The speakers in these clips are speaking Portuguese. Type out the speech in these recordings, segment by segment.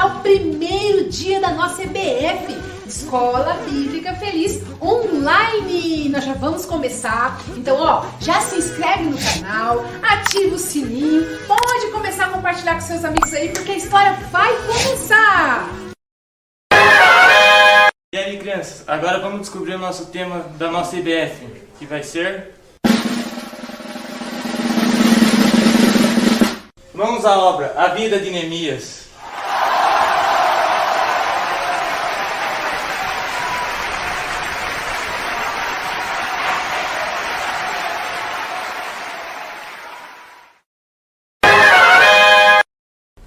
está o primeiro dia da nossa EBF, Escola Bíblica Feliz Online. Nós já vamos começar, então já se inscreve no canal, ativa o sininho, pode começar a compartilhar com seus amigos aí, porque a história vai começar! E aí, crianças, agora vamos descobrir o nosso tema da nossa EBF, que vai ser... Vamos à obra, a vida de Neemias.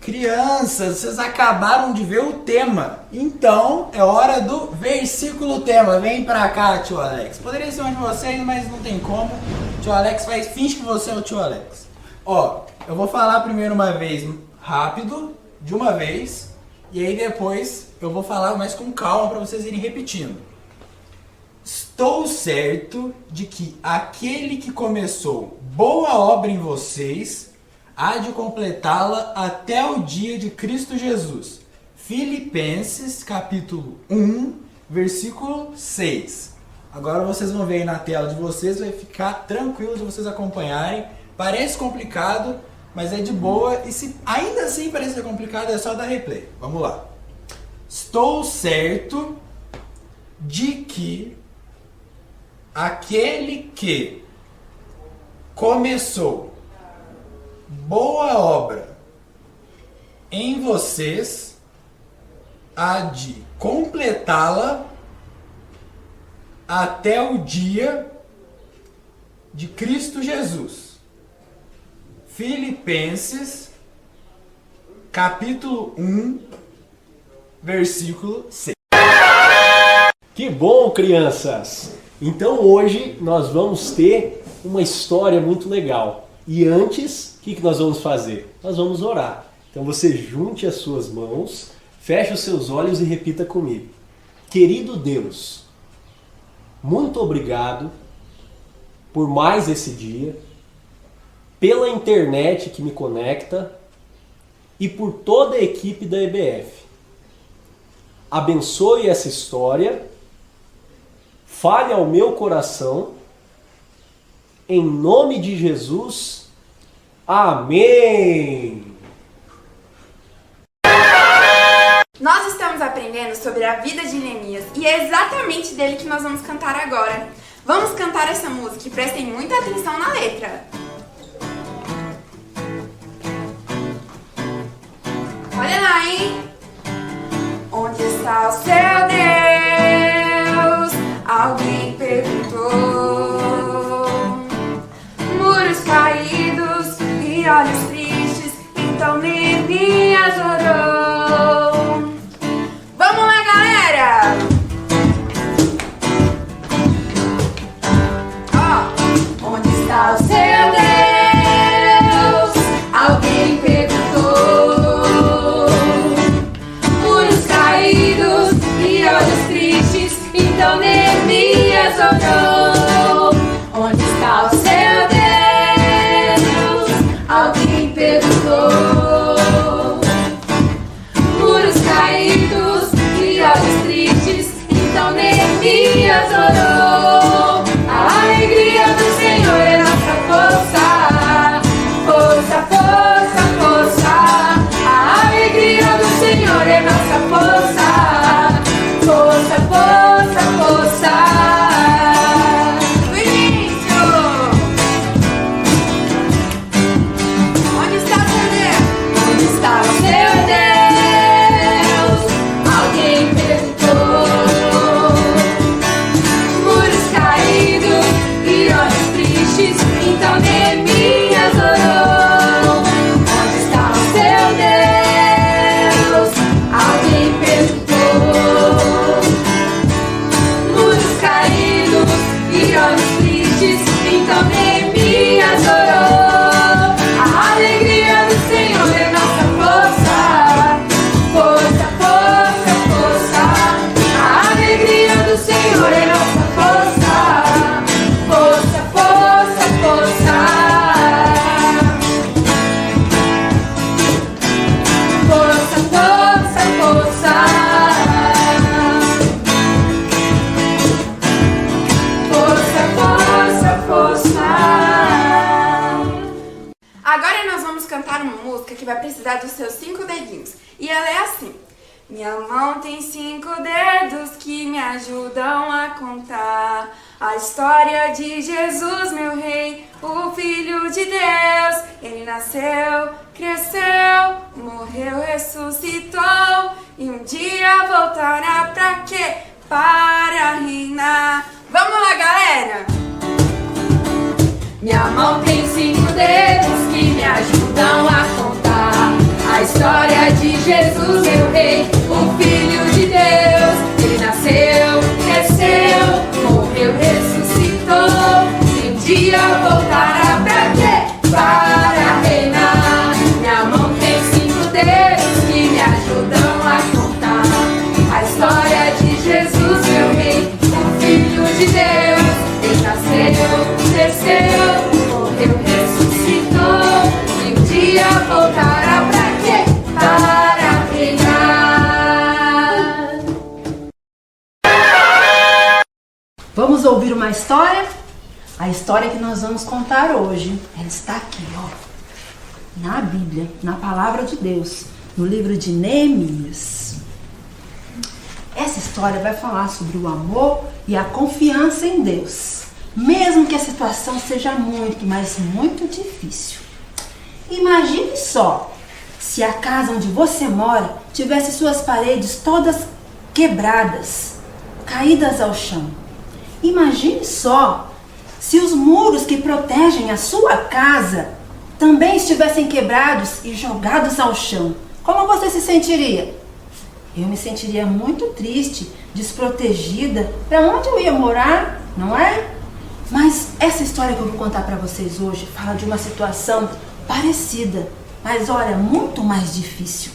Crianças, vocês acabaram de ver o tema, então é hora do versículo tema. Vem pra cá, tio Alex. Poderia ser um de vocês, mas não tem como. Tio Alex finge que você é o tio Alex. Eu vou falar primeiro uma vez rápido, de uma vez, e aí depois eu vou falar mais com calma para vocês irem repetindo. Estou certo de que aquele que começou boa obra em vocês há de completá-la até o dia de Cristo Jesus. Filipenses capítulo 1, versículo 6. Agora vocês vão ver aí na tela de vocês, vai ficar tranquilo de vocês acompanharem. Parece complicado, mas é de boa. E se ainda assim parecer complicado, é só dar replay. Vamos lá. Estou certo de que aquele que começou boa obra em vocês há de completá-la até o dia de Cristo Jesus. Filipenses capítulo 1, versículo 6. Que bom, crianças! Então hoje nós vamos ter uma história muito legal. E antes, o que nós vamos fazer? Nós vamos orar. Então você junte as suas mãos, feche os seus olhos e repita comigo. Querido Deus, muito obrigado por mais esse dia, pela internet que me conecta e por toda a equipe da EBF. Abençoe essa história, fale ao meu coração, em nome de Jesus, amém! Nós estamos aprendendo sobre a vida de Neemias e é exatamente dele que nós vamos cantar agora. Vamos cantar essa música e prestem muita atenção na letra. Olha lá, hein? Onde está o seu Deus? Alguém perguntou. Muros caídos e olhos tristes, então Neemias orou. Vamos lá, galera! Onde está o seu Deus? Alguém perguntou. Muros caídos e olhos tristes, então Neemias orou. Onde está o seu Deus? Alguém perguntou. Muros caídos e olhos tristes, então Neemias orou. A alegria do Senhor é nossa força. Força, força, força. A alegria do Senhor é nossa força. Força, força, força. Do início. Onde está o seu Deus? Onde está o seu Deus? Alguém perguntou. Muros caídos e olhos tristes, então Neemias orou. Onde está o seu Deus? Alguém perguntou. assim. Minha mão tem 5 dedos que me ajudam a contar a história de Jesus, meu rei, o Filho de Deus. Ele nasceu, cresceu, morreu, ressuscitou e um dia voltará pra quê? Para reinar. Vamos lá, galera! Minha mão tem 5 dedos que me ajudam a contar a história de Jesus, meu rei, o Filho de Deus. Ele nasceu, cresceu, morreu, ressuscitou e um dia voltará pra quê? Para reinar. Minha mão tem 5 dedos que me ajudam a contar a história de Jesus, meu rei, o Filho de Deus. Ele nasceu, cresceu, morreu, ressuscitou e um dia voltará pra quê? Para reinar. Vamos ouvir uma história? A história que nós vamos contar hoje, ela está aqui, ó, na Bíblia, na Palavra de Deus, no livro de Neemias. Essa história vai falar sobre o amor e a confiança em Deus, mesmo que a situação seja muito, mas muito difícil. Imagine só, se a casa onde você mora tivesse suas paredes todas quebradas, caídas ao chão. Imagine só, se os muros que protegem a sua casa também estivessem quebrados e jogados ao chão. Como você se sentiria? Eu me sentiria muito triste, desprotegida. Para onde eu ia morar, não é? Mas essa história que eu vou contar para vocês hoje fala de uma situação parecida, mas olha, muito mais difícil.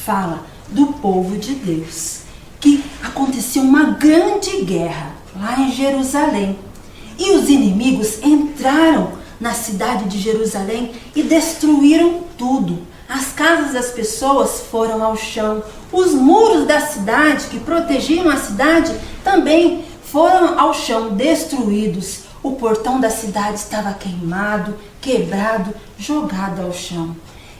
Fala do povo de Deus, que aconteceu uma grande guerra lá em Jerusalém. E os inimigos entraram na cidade de Jerusalém e destruíram tudo. As casas das pessoas foram ao chão. Os muros da cidade que protegiam a cidade também foram ao chão, destruídos. O portão da cidade estava queimado, quebrado, jogado ao chão.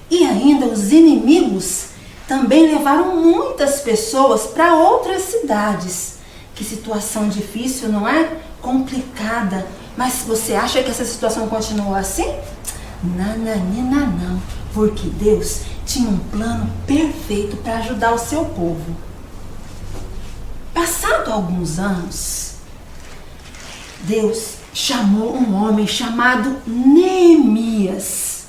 E ainda os inimigos também levaram muitas pessoas para outras cidades. Que situação difícil, não é? Complicada. Mas você acha que essa situação continuou assim? Nananina não, porque Deus tinha um plano perfeito para ajudar o seu povo. Passado alguns anos, Deus chamou um homem chamado Neemias.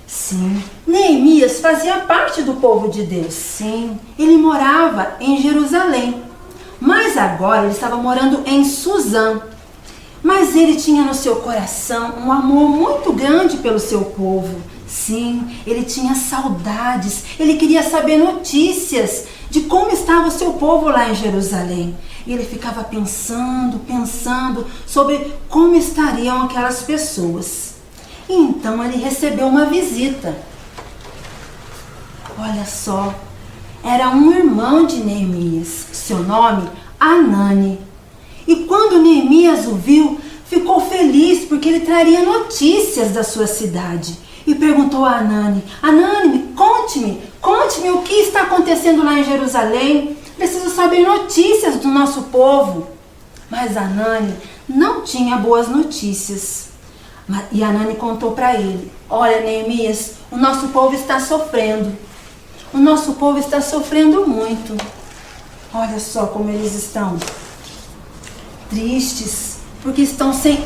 Sim, Neemias fazia parte do povo de Deus. Sim, ele morava em Jerusalém, mas agora ele estava morando em Suzã. Mas ele tinha no seu coração um amor muito grande pelo seu povo. Sim, ele tinha saudades, ele queria saber notícias de como estava o seu povo lá em Jerusalém. E ele ficava pensando sobre como estariam aquelas pessoas. E então ele recebeu uma visita. Olha só, era um irmão de Neemias, seu nome Anani. E quando Neemias o viu, ficou feliz porque ele traria notícias da sua cidade. E perguntou a Anani: Anani, conte-me o que está acontecendo lá em Jerusalém. Preciso saber notícias do nosso povo. Mas Anani não tinha boas notícias. E Anani contou para ele: olha, Neemias, o nosso povo está sofrendo. O nosso povo está sofrendo muito. Olha só como eles estão tristes, porque estão sem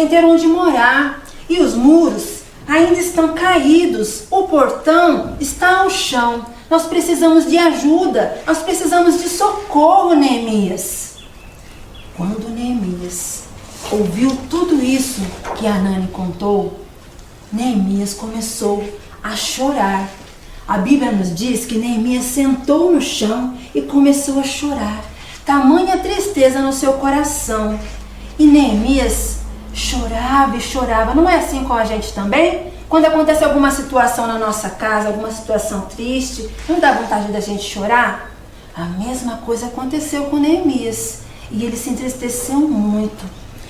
ter onde morar. E os muros ainda estão caídos. O portão está ao chão. Nós precisamos de ajuda. Nós precisamos de socorro, Neemias. Quando Neemias ouviu tudo isso que Anani contou, Neemias começou a chorar. A Bíblia nos diz que Neemias sentou no chão e começou a chorar. Tamanha tristeza no seu coração. E Neemias chorava e chorava. Não é assim com a gente também? Quando acontece alguma situação na nossa casa, alguma situação triste, não dá vontade da gente chorar? A mesma coisa aconteceu com Neemias. E ele se entristeceu muito.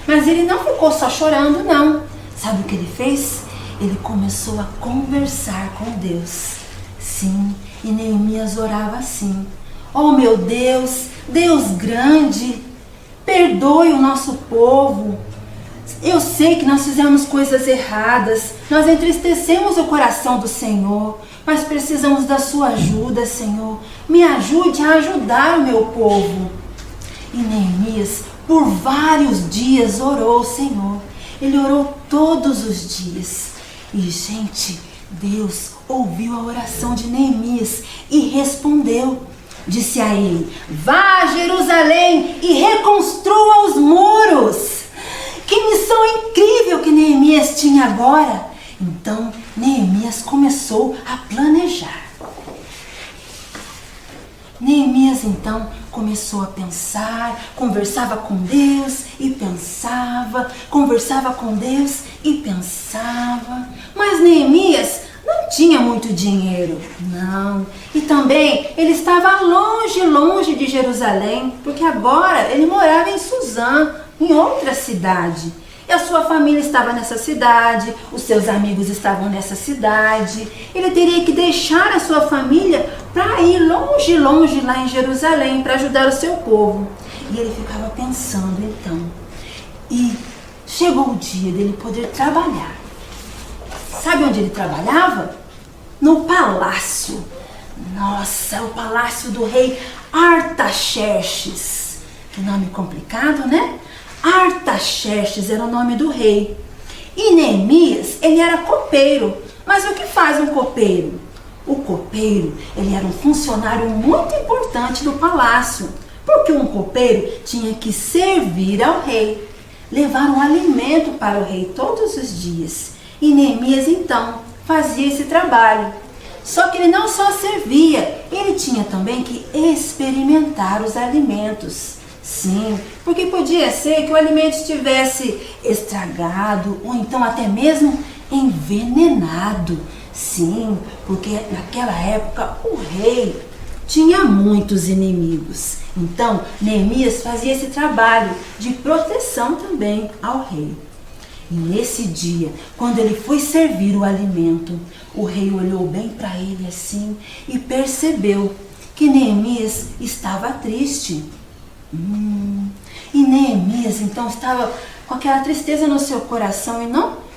Mas ele não ficou só chorando, não. Sabe o que ele fez? Ele começou a conversar com Deus. Sim, E Neemias orava assim: ó meu Deus, Deus grande, perdoe o nosso povo. Eu sei que nós fizemos coisas erradas, nós entristecemos o coração do Senhor, mas precisamos da sua ajuda, Senhor. Me ajude a ajudar o meu povo. E Neemias, por vários dias, orou ao Senhor. Ele orou todos os dias. E, gente, Deus ouviu a oração de Neemias e respondeu. Disse a ele: vá a Jerusalém e reconstrua os muros. Que missão incrível que Neemias tinha agora! Então, Neemias começou a planejar. Neemias, então, começou a pensar, conversava com Deus e pensava, conversava com Deus e pensava. Mas Neemias não tinha muito dinheiro, não. E também ele estava longe, longe de Jerusalém, porque agora ele morava em Suzã, em outra cidade. E a sua família estava nessa cidade, os seus amigos estavam nessa cidade. Ele teria que deixar a sua família para ir longe, longe lá em Jerusalém, para ajudar o seu povo. E ele ficava pensando então. E chegou o dia dele poder trabalhar. Sabe onde ele trabalhava? No palácio. Nossa, o palácio do rei Artaxerxes. Que nome complicado, né? Artaxerxes era o nome do rei. E Neemias, ele era copeiro. Mas o que faz um copeiro? O copeiro, ele era um funcionário muito importante do palácio. Porque um copeiro tinha que servir ao rei, levar um alimento para o rei todos os dias. E Neemias, então, fazia esse trabalho. Só que ele não só servia, ele tinha também que experimentar os alimentos. Sim, porque podia ser que o alimento estivesse estragado ou então até mesmo envenenado. Sim, porque naquela época o rei tinha muitos inimigos. Então, Neemias fazia esse trabalho de proteção também ao rei. E nesse dia, quando ele foi servir o alimento, o rei olhou bem para ele assim e percebeu que Neemias estava triste. E Neemias então estava com aquela tristeza no seu coração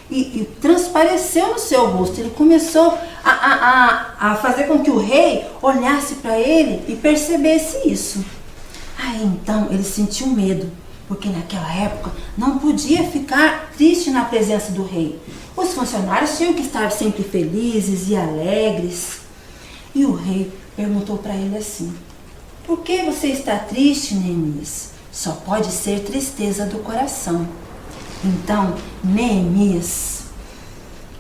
e transpareceu no seu rosto. Ele começou a fazer com que o rei olhasse para ele e percebesse isso. Aí então ele sentiu medo, porque naquela época não podia ficar triste na presença do rei. Os funcionários tinham que estar sempre felizes e alegres. E o rei perguntou para ele assim: por que você está triste, Neemias? Só pode ser tristeza do coração. Então, Neemias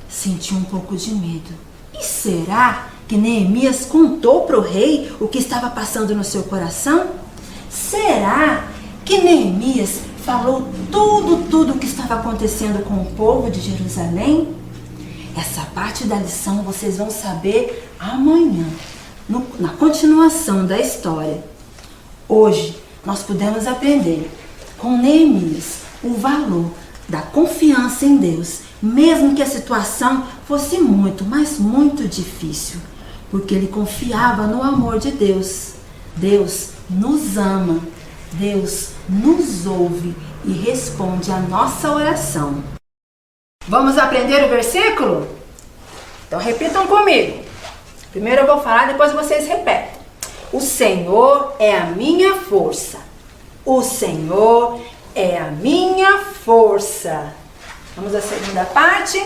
sentiu um pouco de medo. E será que Neemias contou para o rei o que estava passando no seu coração? Será que Neemias falou tudo o que estava acontecendo com o povo de Jerusalém? Essa parte da lição vocês vão saber amanhã, na continuação da história. Hoje nós pudemos aprender com Neemias o valor da confiança em Deus, mesmo que a situação fosse muito, mas muito difícil, porque ele confiava no amor de Deus. Deus nos ama, Deus nos ouve e responde a nossa oração. Vamos aprender o versículo? Então repitam comigo. Primeiro eu vou falar, depois vocês repetem. O Senhor é a minha força. O Senhor é a minha força. Vamos à segunda parte.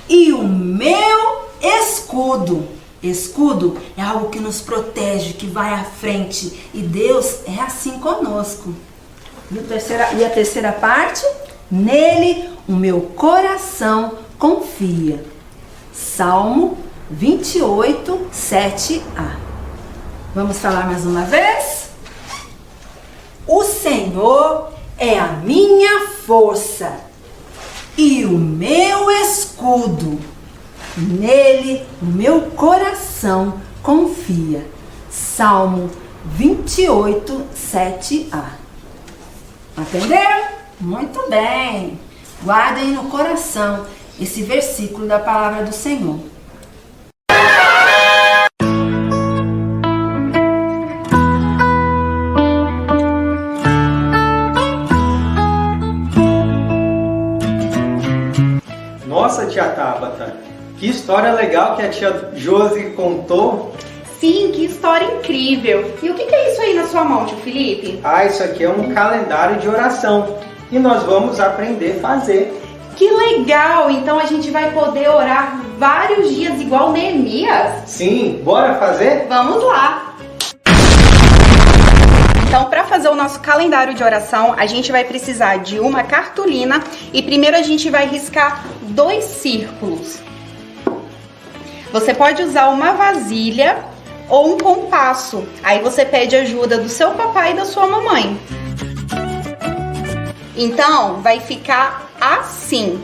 E o meu escudo. Escudo é algo que nos protege, que vai à frente. E Deus é assim conosco. E a terceira parte. Nele o meu coração confia. Salmo 28, 7a. Vamos falar mais uma vez? O Senhor é a minha força e o meu escudo. Nele o meu coração confia. Salmo 28, 7a. Entenderam? Muito bem. Guardem no coração esse versículo da palavra do Senhor. tia Tabata. Que história legal que a tia Josi contou. Sim, que história incrível. E o que é isso aí na sua mão, tio Felipe? Ah, isso aqui é um calendário de oração. E nós vamos aprender a fazer. Que legal! Então a gente vai poder orar vários dias igual Neemias? Sim, bora fazer? Vamos lá! Então, para fazer o nosso calendário de oração, a gente vai precisar de uma cartolina e primeiro a gente vai riscar 2 círculos. Você pode usar uma vasilha ou um compasso. Aí você pede ajuda do seu papai e da sua mamãe. Então, vai ficar assim.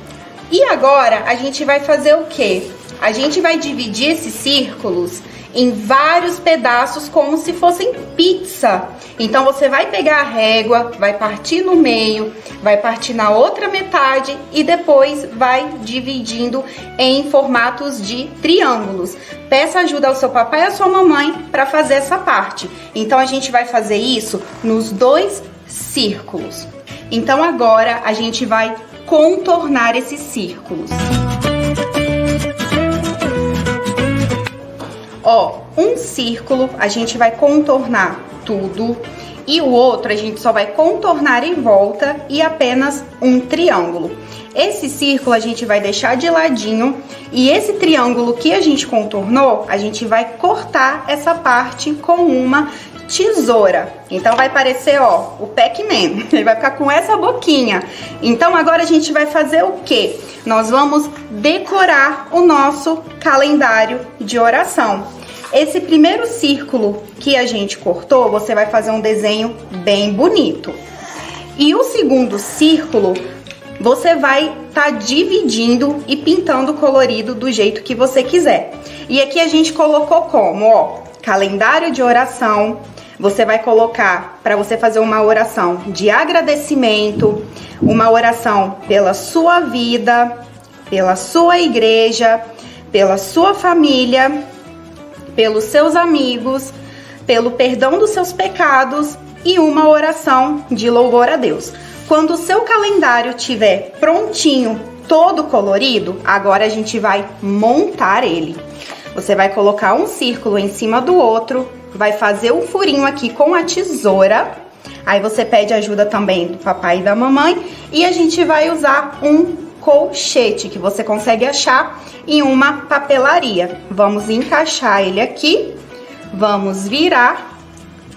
E agora, a gente vai fazer o quê? A gente vai dividir esses círculos em vários pedaços como se fossem pizza. Então, você vai pegar a régua, vai partir no meio, vai partir na outra metade e depois vai dividindo em formatos de triângulos. Peça ajuda ao seu papai e à sua mamãe para fazer essa parte. Então, a gente vai fazer isso nos 2 círculos. Então, agora a gente vai contornar esses círculos. Ó, um círculo a gente vai contornar tudo e o outro a gente só vai contornar em volta e apenas um triângulo. Esse círculo a gente vai deixar de ladinho e esse triângulo que a gente contornou, a gente vai cortar essa parte com uma tesoura. Então vai parecer, ó, o Pac-Man. Ele vai ficar com essa boquinha. Então agora a gente vai fazer o quê? Nós vamos decorar o nosso calendário de oração. Esse primeiro círculo que a gente cortou, você vai fazer um desenho bem bonito. E o segundo círculo, você vai estar dividindo e pintando colorido do jeito que você quiser. E aqui a gente colocou como, ó, calendário de oração. Você vai colocar para você fazer uma oração de agradecimento, uma oração pela sua vida, pela sua igreja, pela sua família, pelos seus amigos, pelo perdão dos seus pecados e uma oração de louvor a Deus. Quando o seu calendário estiver prontinho, todo colorido, agora a gente vai montar ele. Você vai colocar um círculo em cima do outro, vai fazer um furinho aqui com a tesoura. Aí você pede ajuda também do papai e da mamãe. E a gente vai usar um colchete que você consegue achar em uma papelaria. Vamos encaixar ele aqui, vamos virar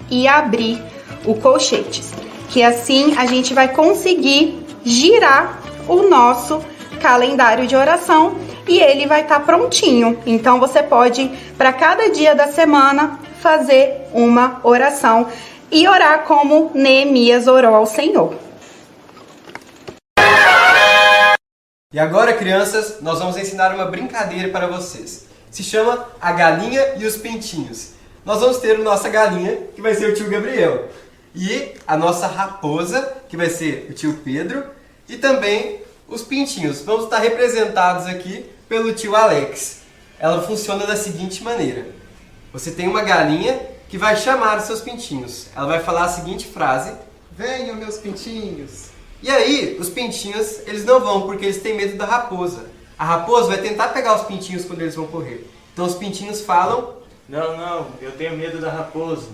e abrir o colchete. Que assim a gente vai conseguir girar o nosso calendário de oração e ele vai estar prontinho. Então você pode, para cada dia da semana, fazer uma oração e orar como Neemias orou ao Senhor. E agora, crianças, nós vamos ensinar uma brincadeira para vocês. Se chama A Galinha e os Pintinhos. Nós vamos ter a nossa galinha, que vai ser o tio Gabriel, e a nossa raposa, que vai ser o tio Pedro, e também os pintinhos. Vamos estar representados aqui pelo tio Alex. Ela funciona da seguinte maneira. Você tem uma galinha que vai chamar os seus pintinhos. Ela vai falar a seguinte frase: venham, meus pintinhos. E aí, os pintinhos, eles não vão porque eles têm medo da raposa. A raposa vai tentar pegar os pintinhos quando eles vão correr. Então os pintinhos falam: não, eu tenho medo da raposa.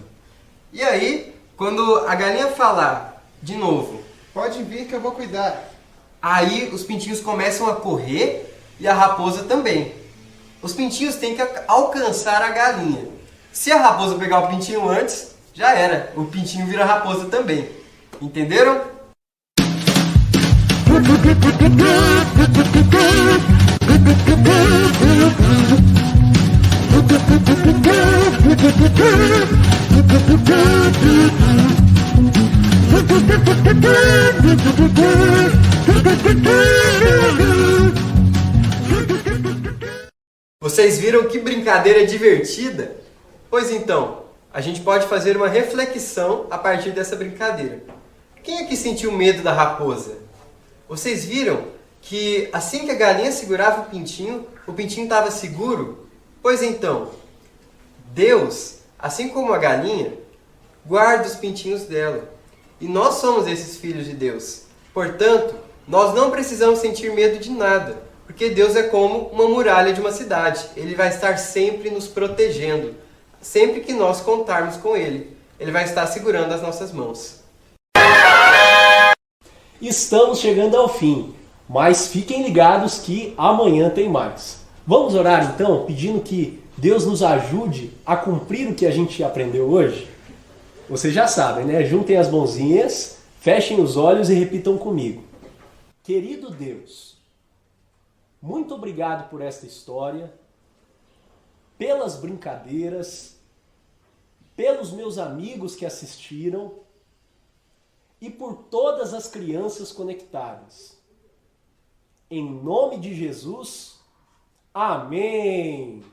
E aí, quando a galinha falar de novo: pode vir que eu vou cuidar. Aí os pintinhos começam a correr e a raposa também. Os pintinhos têm que alcançar a galinha. Se a raposa pegar o pintinho antes, já era. O pintinho vira raposa também. Entenderam? Vocês viram que brincadeira divertida? Pois então, a gente pode fazer uma reflexão a partir dessa brincadeira. Quem é que sentiu medo da raposa? Vocês viram que assim que a galinha segurava o pintinho estava seguro? Pois então, Deus, assim como a galinha, guarda os pintinhos dela. E nós somos esses filhos de Deus. Portanto, nós não precisamos sentir medo de nada, Porque Deus é como uma muralha de uma cidade. Ele vai estar sempre nos protegendo. Sempre que nós contarmos com Ele, Ele vai estar segurando as nossas mãos. Estamos chegando ao fim, mas fiquem ligados que amanhã tem mais. Vamos orar então, pedindo que Deus nos ajude a cumprir o que a gente aprendeu hoje? Vocês já sabem, né? Juntem as mãozinhas, fechem os olhos e repitam comigo. Querido Deus, muito obrigado por esta história, pelas brincadeiras, pelos meus amigos que assistiram e por todas as crianças conectadas. Em nome de Jesus, amém!